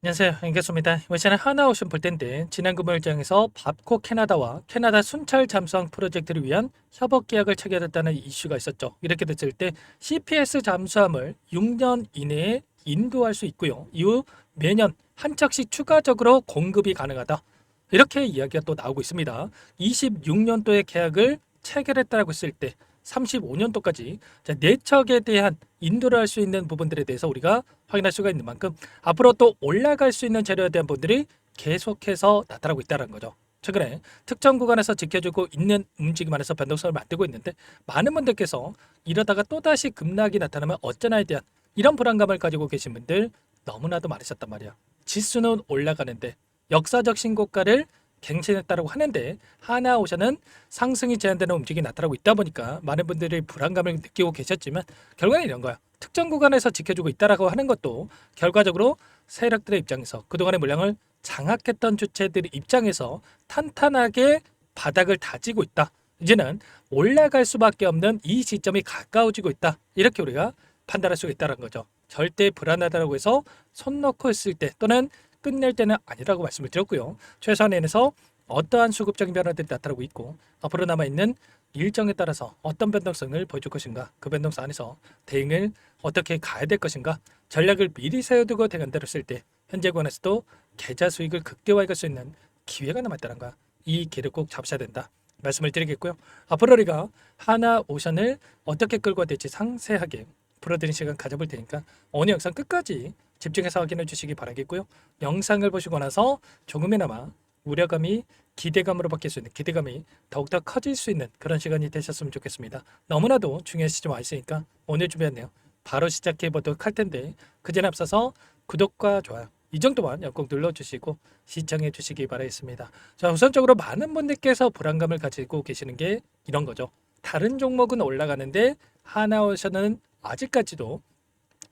안녕하세요. 반갑습니다. 이번 시간에 하나오션 볼 텐데 지난 금요일장에서 밥코 캐나다와 캐나다 순찰 잠수함 프로젝트를 위한 협업 계약을 체결했다는 이슈가 있었죠. 이렇게 됐을 때 CPS 잠수함을 6년 이내에 인도할 수 있고요. 이후 매년 한 척씩 추가적으로 공급이 가능하다. 이렇게 이야기가 또 나오고 있습니다. 26년도의 계약을 체결했다고 했을 때 35년도까지 네 척에 대한 인도를 할 수 있는 부분들에 대해서 우리가 확인할 수가 있는 만큼 앞으로 또 올라갈 수 있는 재료에 대한 부분들이 계속해서 나타나고 있다는 거죠. 최근에 특정 구간에서 지켜주고 있는 움직임 안에서 변동성을 만들고 있는데 많은 분들께서 이러다가 또다시 급락이 나타나면 어쩌나에 대한 이런 불안감을 가지고 계신 분들 너무나도 많으셨단 말이야. 지수는 올라가는데 역사적 신고가를 갱신했다고 하는데 하나오션은 상승이 제한되는 움직임이 나타나고 있다 보니까 많은 분들이 불안감을 느끼고 계셨지만 결과는 이런 거야. 특정 구간에서 지켜주고 있다라고 하는 것도 결과적으로 세력들의 입장에서 그동안의 물량을 장악했던 주체들의 입장에서 탄탄하게 바닥을 다지고 있다. 이제는 올라갈 수밖에 없는 이 시점이 가까워지고 있다. 이렇게 우리가 판단할 수가 있다는 거죠. 절대 불안하다고 해서 손 놓고 있을 때 또는 끝낼 때는 아니라고 말씀을 드렸고요. 최소한에서 어떠한 수급적인 변화들이 나타나고 있고 앞으로 남아있는 일정에 따라서 어떤 변동성을 보여줄 것인가, 그 변동성 안에서 대응을 어떻게 가야 될 것인가, 전략을 미리 세워두고 대응한다고 했을 때 현재 구간에서도 계좌 수익을 극대화할 수 있는 기회가 남았다는 거야. 이 기회를 꼭 잡으셔야 된다 말씀을 드리겠고요. 앞으로 우리가 하나오션을 어떻게 끌고 될지 상세하게 풀어드리는 시간 가져볼 테니까 오늘 영상 끝까지 집중해서 확인해 주시기 바라겠고요. 영상을 보시고 나서 조금이나마 우려감이 기대감으로 바뀔 수 있는, 기대감이 더욱더 커질 수 있는 그런 시간이 되셨으면 좋겠습니다. 너무나도 중요한 시점 와 있으니까 오늘 준비했네요. 바로 시작해 보도록 할 텐데 그 전에 앞서서 구독과 좋아요 이 정도만 꼭 눌러주시고 시청해 주시기 바라겠습니다. 자, 우선적으로 많은 분들께서 불안감을 가지고 계시는 게 이런 거죠. 다른 종목은 올라가는데 하나오션은 아직까지도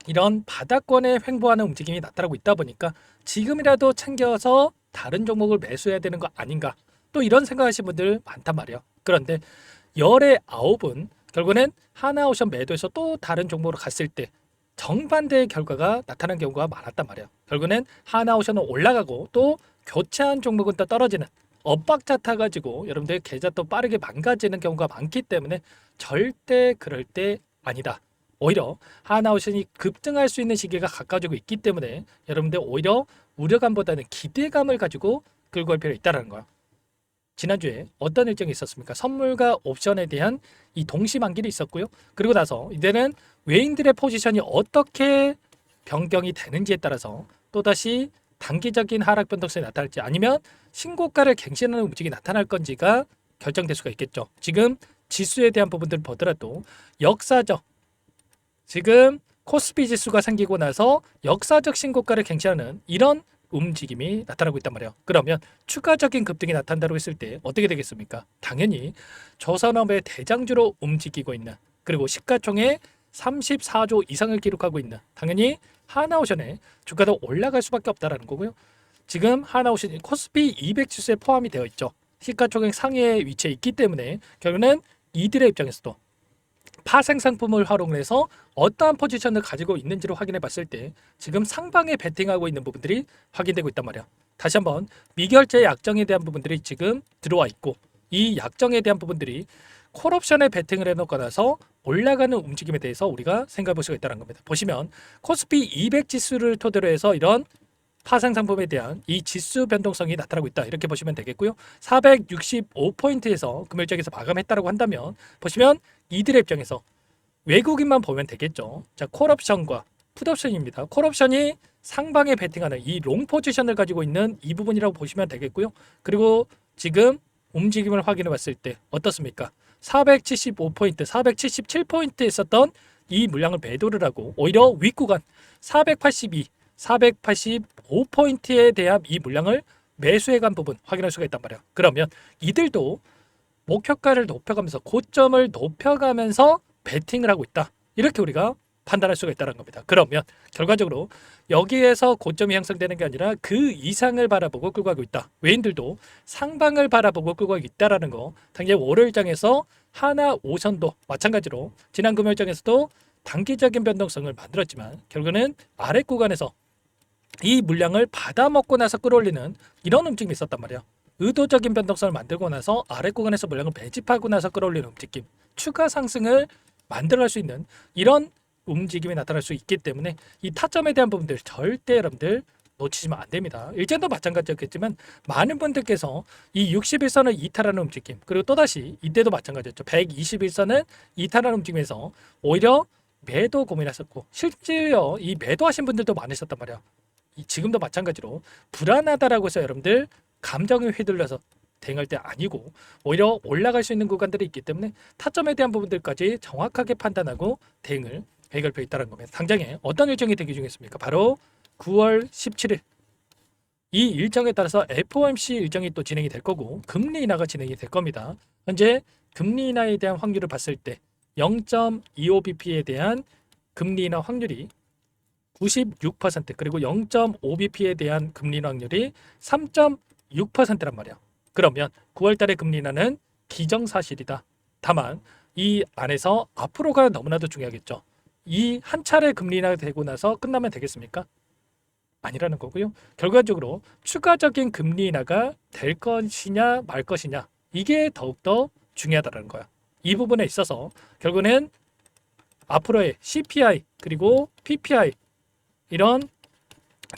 이런 바닥권에 횡보하는 움직임이 나타나고 있다 보니까 지금이라도 챙겨서 다른 종목을 매수해야 되는 거 아닌가, 또 이런 생각하시는 분들 많단 말이에요. 그런데 열의 9은 결국에는 하나오션 매도해서 또 다른 종목으로 갔을 때 정반대의 결과가 나타난 경우가 많았단 말이에요. 결국에는 하나오션은 올라가고 또 교체한 종목은 또 떨어지는 엇박자 타가지고 여러분들 계좌 또 빠르게 망가지는 경우가 많기 때문에 절대 그럴 때 아니다. 오히려 하나오션이 급등할 수 있는 시기가 가까워지고 있기 때문에 여러분들 오히려 우려감보다는 기대감을 가지고 끌고 갈 필요가 있다는 거야. 지난주에 어떤 일정이 있었습니까? 선물과 옵션에 대한 이 동시만기도 있었고요. 그리고 나서 이제는 외인들의 포지션이 어떻게 변경이 되는지에 따라서 또다시 단기적인 하락 변동성이 나타날지 아니면 신고가를 갱신하는 움직임이 나타날 건지가 결정될 수가 있겠죠. 지금 지수에 대한 부분들을 보더라도 역사적, 지금 코스피 지수가 생기고 나서 역사적 신고가를 갱신하는 이런 움직임이 나타나고 있단 말이에요. 그러면 추가적인 급등이 나타난다고 했을 때 어떻게 되겠습니까? 당연히 조선업의 대장주로 움직이고 있는, 그리고 시가총액 34조 이상을 기록하고 있는 당연히 하나오션의 주가도 올라갈 수밖에 없다라는 거고요. 지금 하나오션이 코스피 200 지수에 포함이 되어 있죠. 시가총액 상위에 위치해 있기 때문에 결국은 이들의 입장에서도 파생 상품을 활용해서 어떠한 포지션을 가지고 있는지를 확인해 봤을 때 지금 상방에 베팅하고 있는 부분들이 확인되고 있단 말이야. 다시 한번 미결제 약정에 대한 부분들이 지금 들어와 있고 이 약정에 대한 부분들이 콜옵션에 베팅을 해놓고 나서 올라가는 움직임에 대해서 우리가 생각해 볼 수가 있다는 겁니다. 보시면 코스피 200 지수를 토대로 해서 이런 파생 상품에 대한 이 지수 변동성이 나타나고 있다. 이렇게 보시면 되겠고요. 465포인트에서 금요일장에서 마감했다고 한다면 보시면 이들의 입장에서 외국인만 보면 되겠죠. 자, 콜옵션과 풋옵션입니다. 콜옵션이 상방에 베팅하는 이 롱 포지션을 가지고 있는 이 부분이라고 보시면 되겠고요. 그리고 지금 움직임을 확인해 봤을 때 어떻습니까? 475포인트, 477포인트에 있었던 이 물량을 매도를 하고 오히려 윗구간 482, 485포인트에 대한 이 물량을 매수해간 부분 확인할 수가 있단 말이야. 그러면 이들도 목표가를 높여가면서 고점을 높여가면서 베팅을 하고 있다. 이렇게 우리가 판단할 수가 있다는 겁니다. 그러면 결과적으로 여기에서 고점이 형성되는 게 아니라 그 이상을 바라보고 끌고 가고 있다. 외인들도 상방을 바라보고 끌고 가고 있다라는 거. 당장 월요일장에서 하나오션도 마찬가지로 지난 금요일장에서도 단기적인 변동성을 만들었지만 결국은 아래 구간에서 이 물량을 받아먹고 나서 끌어올리는 이런 움직임이 있었단 말이야. 의도적인 변동성을 만들고 나서 아래 구간에서 물량을 매집하고 나서 끌어올리는 움직임, 추가 상승을 만들어낼 수 있는 이런 움직임이 나타날 수 있기 때문에 이 타점에 대한 부분들 절대 여러분들 놓치시면 안 됩니다. 일전도 마찬가지였겠지만 많은 분들께서 이 61선을 이탈하는 움직임, 그리고 또다시 이때도 마찬가지였죠. 121선을 이탈하는 움직임에서 오히려 매도 고민하셨고, 실제로 이 매도하신 분들도 많으셨단 말이야. 지금도 마찬가지로 불안하다라고 해서 여러분들 감정이 휘둘려서 대응할 때 아니고, 오히려 올라갈 수 있는 구간들이 있기 때문에 타점에 대한 부분들까지 정확하게 판단하고 대응을 해결되어 있다는 겁니다. 당장에 어떤 일정이 대기 중에 있습니까? 바로 9월 17일. 이 일정에 따라서 FOMC 일정이 또 진행이 될 거고, 금리 인하가 진행이 될 겁니다. 현재 금리 인하에 대한 확률을 봤을 때 0.25bp에 대한 금리 인하 확률이 96%, 그리고 0.5bp에 대한 금리 인하 확률이 3.6%란 말이야. 그러면 9월 달에 금리 인하는 기정사실이다. 다만 이 안에서 앞으로가 너무나도 중요하겠죠. 이 한 차례 금리 인하가 되고 나서 끝나면 되겠습니까? 아니라는 거고요. 결과적으로 추가적인 금리 인하가 될 것이냐 말 것이냐, 이게 더욱더 중요하다는 거야. 이 부분에 있어서 결국은 앞으로의 CPI 그리고 PPI 이런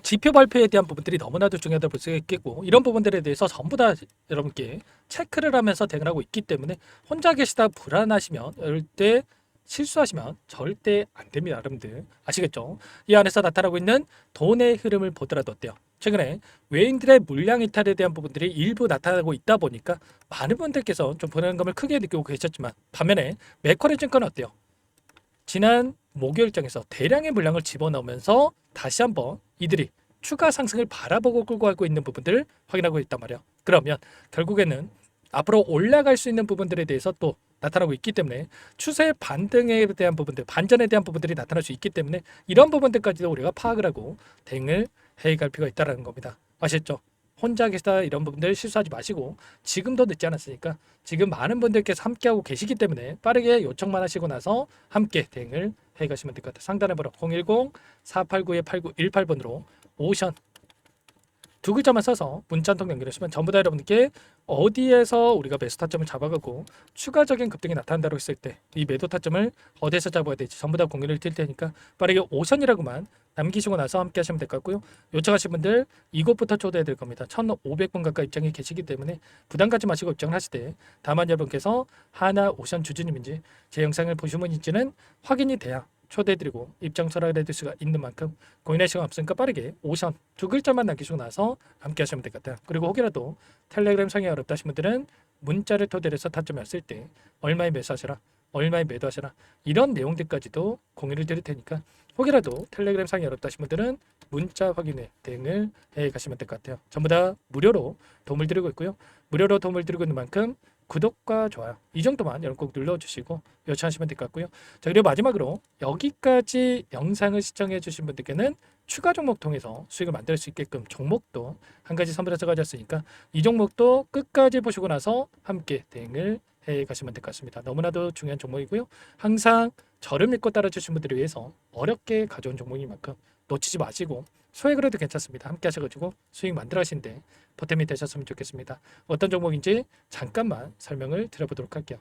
지표 발표에 대한 부분들이 너무나도 중요하다고 볼 수 있겠고, 이런 부분들에 대해서 전부 다 여러분께 체크를 하면서 대응을 하고 있기 때문에 혼자 계시다 불안하시면, 이럴 때 실수하시면 절대 안 됩니다. 여러분들 아시겠죠? 이 안에서 나타나고 있는 돈의 흐름을 보더라도 어때요? 최근에 외인들의 물량 이탈에 대한 부분들이 일부 나타나고 있다 보니까 많은 분들께서 좀 불안감을 크게 느끼고 계셨지만, 반면에 맥쿼리 증권은 어때요? 지난 목요일장에서 대량의 물량을 집어넣으면서 다시 한번 이들이 추가 상승을 바라보고 끌고 가고 있는 부분들을 확인하고 있단 말이야. 그러면 결국에는 앞으로 올라갈 수 있는 부분들에 대해서 또 나타나고 있기 때문에 추세 반등에 대한 부분들, 반전에 대한 부분들이 나타날 수 있기 때문에 이런 부분들까지도 우리가 파악을 하고 대응을 해갈 필요가 있다는 겁니다. 아셨죠? 혼자 계시다 이런 부분들 실수하지 마시고, 지금도 늦지 않았으니까 지금 많은 분들께서 함께하고 계시기 때문에 빠르게 요청만 하시고 나서 함께 대응을 해가시면 될 것 같아요. 상단에 번호 010-489-8918번으로 오션 두 글자만 써서 문자 한 통 연결하시면 전부 다 여러분께 어디에서 우리가 매수 타점을 잡아가고 추가적인 급등이 나타난다고 했을 때 이 매도 타점을 어디에서 잡아야 될지 전부 다 공유를 드릴 테니까 빠르게 오션이라고만 남기시고 나서 함께 하시면 될 것 같고요. 요청하신 분들 이곳부터 초대해 드릴 겁니다. 1,500분 가까이 입장이 계시기 때문에 부담 갖지 마시고 입장을 하시되, 다만 여러분께서 하나 오션 주주님인지 제 영상을 보신 분인지는 확인이 돼야 초대해드리고 입장 설하게 해줄 수가 있는 만큼 고민할 시간 없으니까 빠르게 오션 두 글자만 남기시고 나서 함께 하시면 될 것 같아요. 그리고 혹이라도 텔레그램 상이 어렵다 하신 분들은 문자를 토대로 해서 타점이 왔을 때 얼마에 매수하시라, 얼마에 매도하시라, 이런 내용들까지도 공유를 드릴 테니까 혹이라도 텔레그램 상이 어렵다 하신 분들은 문자 확인에 대응을 해 가시면 될 것 같아요. 전부 다 무료로 도움을 드리고 있고요. 무료로 도움을 드리고 있는 만큼 구독과 좋아요 이 정도만 여러분 꼭 눌러주시고 요청하시면 될 것 같고요. 자, 그리고 마지막으로 여기까지 영상을 시청해 주신 분들께는 추가 종목 통해서 수익을 만들 수 있게끔 종목도 한 가지 선별해서 가졌으니까 이 종목도 끝까지 보시고 나서 함께 대응을 해 가시면 될 것 같습니다. 너무나도 중요한 종목이고요. 항상 저를 믿고 따라주신 분들을 위해서 어렵게 가져온 종목인 만큼 놓치지 마시고 소액을 해도 괜찮습니다. 함께 하셔가지고 수익 만들어 가시는데 보탬이 되셨으면 좋겠습니다. 어떤 종목인지 잠깐만 설명을 드려보도록 할게요.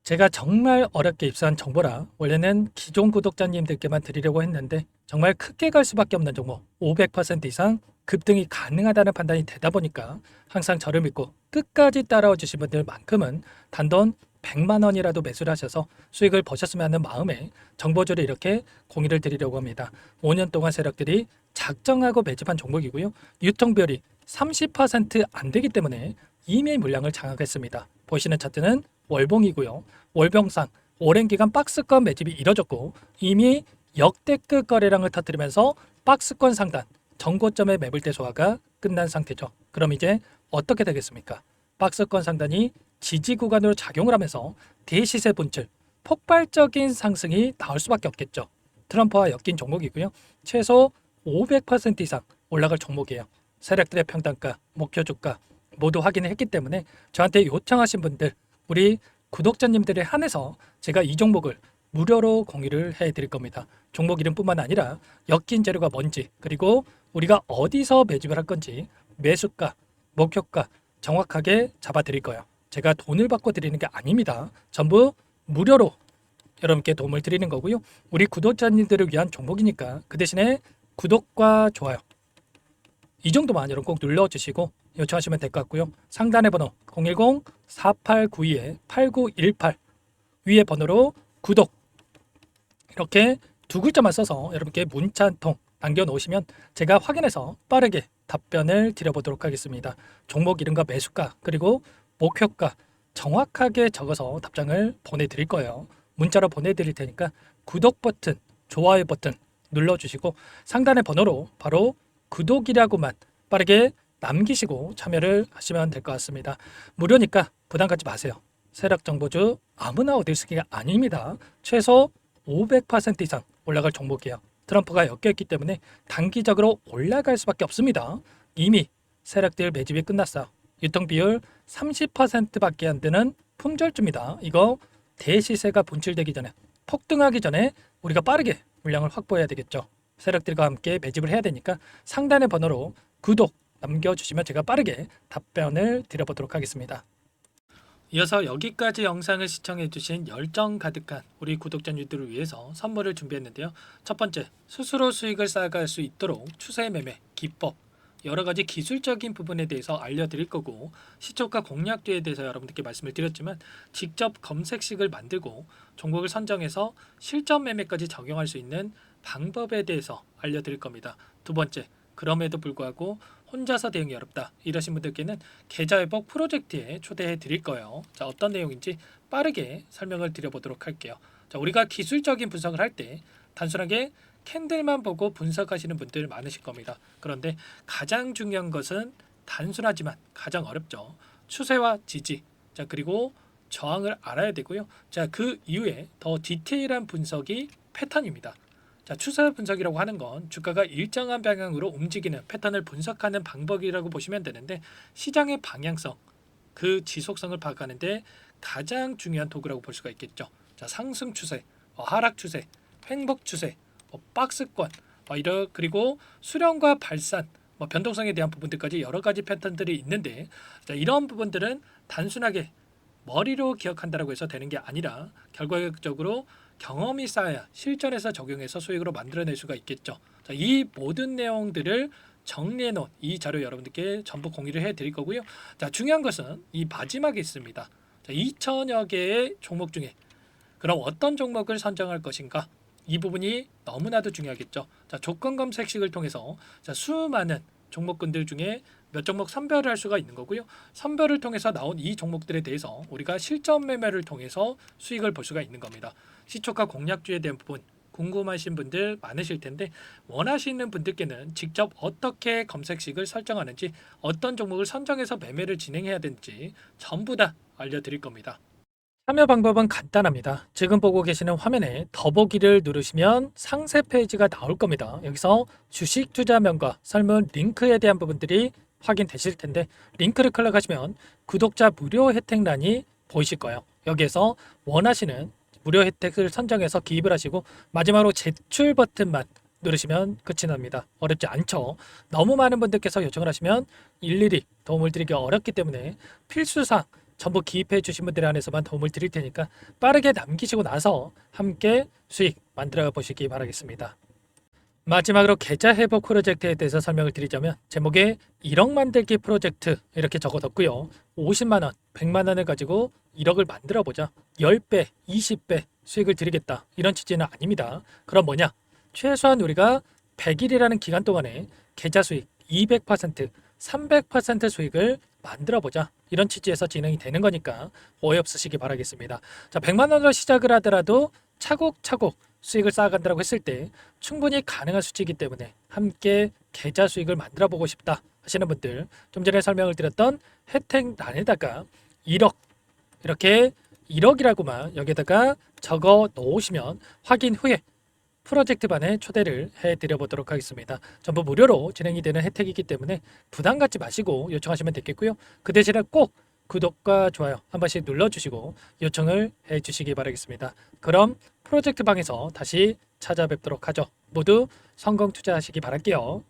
제가 정말 어렵게 입수한 정보라 원래는 기존 구독자님들께만 드리려고 했는데 정말 크게 갈 수밖에 없는 종목, 500% 이상 급등이 가능하다는 판단이 되다 보니까 항상 저를 믿고 끝까지 따라와 주신 분들만큼은 단돈 100만 원이라도 매수를 하셔서 수익을 보셨으면 하는 마음에 정보주를 이렇게 공유를 드리려고 합니다. 5년 동안 세력들이 작정하고 매집한 종목이고요. 유통비율이 30%안 되기 때문에 이미 물량을 장악했습니다. 보시는 차트는 월봉이고요. 월봉상 오랜 기간 박스권 매집이 이뤄졌고 이미 역대급 거래량을 터뜨리면서 박스권 상단 전고점의 매물대 소화가 끝난 상태죠. 그럼 이제 어떻게 되겠습니까? 박스권 상단이 지지 구간으로 작용을 하면서 대시세 분출, 폭발적인 상승이 나올 수밖에 없겠죠. 트럼프와 엮인 종목이고요. 최소 500% 이상 올라갈 종목이에요. 세력들의 평단가, 목표 주가 모두 확인을 했기 때문에 저한테 요청하신 분들, 우리 구독자님들에 한해서 제가 이 종목을 무료로 공유를 해드릴 겁니다. 종목 이름뿐만 아니라 엮인 재료가 뭔지, 그리고 우리가 어디서 매집을 할 건지, 매수가, 목표가 정확하게 잡아드릴 거예요. 제가 돈을 받고 드리는 게 아닙니다. 전부 무료로 여러분께 도움을 드리는 거고요. 우리 구독자님들을 위한 종목이니까 그 대신에 구독과 좋아요 이 정도만 여러분 꼭 눌러주시고 요청하시면 될 것 같고요. 상단의 번호 010-4892-8918 위에 번호로 구독 이렇게 두 글자만 써서 여러분께 문자 한 통 남겨놓으시면 제가 확인해서 빠르게 답변을 드려보도록 하겠습니다. 종목 이름과 매수가 그리고 목표가 정확하게 적어서 답장을 보내드릴 거예요. 문자로 보내드릴 테니까 구독 버튼, 좋아요 버튼 눌러주시고 상단의 번호로 바로 구독이라고만 빠르게 남기시고 참여를 하시면 될 것 같습니다. 무료니까 부담 갖지 마세요. 세력정보주 아무나 얻을 수 있는 게 아닙니다. 최소 500% 이상 올라갈 종목이에요. 트럼프가 엮여있기 때문에 단기적으로 올라갈 수밖에 없습니다. 이미 세력들 매집이 끝났어요. 유통비율 30%밖에 안 되는 품절주입니다. 이거 대시세가 분출되기 전에 폭등하기 전에 우리가 빠르게 물량을 확보해야 되겠죠. 세력들과 함께 매집을 해야 되니까 상단의 번호로 구독 남겨주시면 제가 빠르게 답변을 드려보도록 하겠습니다. 이어서 여기까지 영상을 시청해주신 열정 가득한 우리 구독자님들을 위해서 선물을 준비했는데요. 첫 번째, 스스로 수익을 쌓아갈 수 있도록 추세 매매 기법 여러 가지 기술적인 부분에 대해서 알려드릴 거고 시초가 공략주에 대해서 여러분들께 말씀을 드렸지만 직접 검색식을 만들고 종목을 선정해서 실전 매매까지 적용할 수 있는 방법에 대해서 알려드릴 겁니다. 두 번째, 그럼에도 불구하고 혼자서 대응이 어렵다 이러신 분들께는 계좌회복 프로젝트에 초대해 드릴 거예요. 자, 어떤 내용인지 빠르게 설명을 드려보도록 할게요. 자, 우리가 기술적인 분석을 할 때 단순하게 캔들만 보고 분석하시는 분들 많으실 겁니다. 그런데 가장 중요한 것은 단순하지만 가장 어렵죠. 추세와 지지, 자 그리고 저항을 알아야 되고요. 자, 그 이후에 더 디테일한 분석이 패턴입니다. 자, 추세 분석이라고 하는 건 주가가 일정한 방향으로 움직이는 패턴을 분석하는 방법이라고 보시면 되는데 시장의 방향성, 그 지속성을 파악하는데 가장 중요한 도구라고 볼 수가 있겠죠. 자, 상승 추세, 하락 추세, 횡복 추세, 박스권, 그리고 수렴과 발산, 변동성에 대한 부분들까지 여러 가지 패턴들이 있는데 자, 이런 부분들은 단순하게 머리로 기억한다고 해서 되는 게 아니라 결과적으로 경험이 쌓아야 실전에서 적용해서 수익으로 만들어낼 수가 있겠죠. 자, 이 모든 내용들을 정리해 놓은 이 자료 여러분들께 전부 공유를 해 드릴 거고요. 자, 중요한 것은 이 마지막에 있습니다. 자, 2천여 개의 종목 중에 그럼 어떤 종목을 선정할 것인가? 이 부분이 너무나도 중요하겠죠. 자, 조건 검색식을 통해서 자, 수많은 종목군들 중에 몇 종목 선별을 할 수가 있는 거고요. 선별을 통해서 나온 이 종목들에 대해서 우리가 실전 매매를 통해서 수익을 볼 수가 있는 겁니다. 시초가 공략주에 대한 부분 궁금하신 분들 많으실 텐데 원하시는 분들께는 직접 어떻게 검색식을 설정하는지 어떤 종목을 선정해서 매매를 진행해야 되는지 전부 다 알려드릴 겁니다. 참여 방법은 간단합니다. 지금 보고 계시는 화면에 더보기를 누르시면 상세 페이지가 나올 겁니다. 여기서 주식 투자명과 설문 링크에 대한 부분들이 확인되실 텐데 링크를 클릭하시면 구독자 무료 혜택란이 보이실 거예요. 여기에서 원하시는 무료 혜택을 선정해서 기입을 하시고 마지막으로 제출 버튼만 누르시면 끝이 납니다. 어렵지 않죠? 너무 많은 분들께서 요청을 하시면 일일이 도움을 드리기 어렵기 때문에 필수사항 전부 기입해 주신 분들에 한해서만 도움을 드릴 테니까 빠르게 남기시고 나서 함께 수익 만들어 보시기 바라겠습니다. 마지막으로 계좌 회복 프로젝트에 대해서 설명을 드리자면 제목에 1억 만들기 프로젝트 이렇게 적어뒀고요. 50만 원, 100만 원을 가지고 1억을 만들어 보자. 10배, 20배 수익을 드리겠다. 이런 취지는 아닙니다. 그럼 뭐냐? 최소한 우리가 100일이라는 기간 동안에 계좌 수익 200%, 300% 수익을 만들어 보자. 이런 취지에서 진행이 되는 거니까 오해 없으시기 바라겠습니다. 자, 100만 원으로 시작을 하더라도 차곡차곡 수익을 쌓아간다고 했을 때 충분히 가능한 수치이기 때문에 함께 계좌 수익을 만들어 보고 싶다 하시는 분들 좀 전에 설명을 드렸던 혜택란에다가 1억 이렇게 1억이라고만 여기다가 적어 놓으시면 확인 후에 프로젝트반에 초대를 해드려 보도록 하겠습니다. 전부 무료로 진행이 되는 혜택이기 때문에 부담 갖지 마시고 요청하시면 되겠고요. 그 대신에 꼭 구독과 좋아요 한 번씩 눌러주시고 요청을 해주시기 바라겠습니다. 그럼 프로젝트 방에서 다시 찾아뵙도록 하죠. 모두 성공 투자하시기 바랄게요.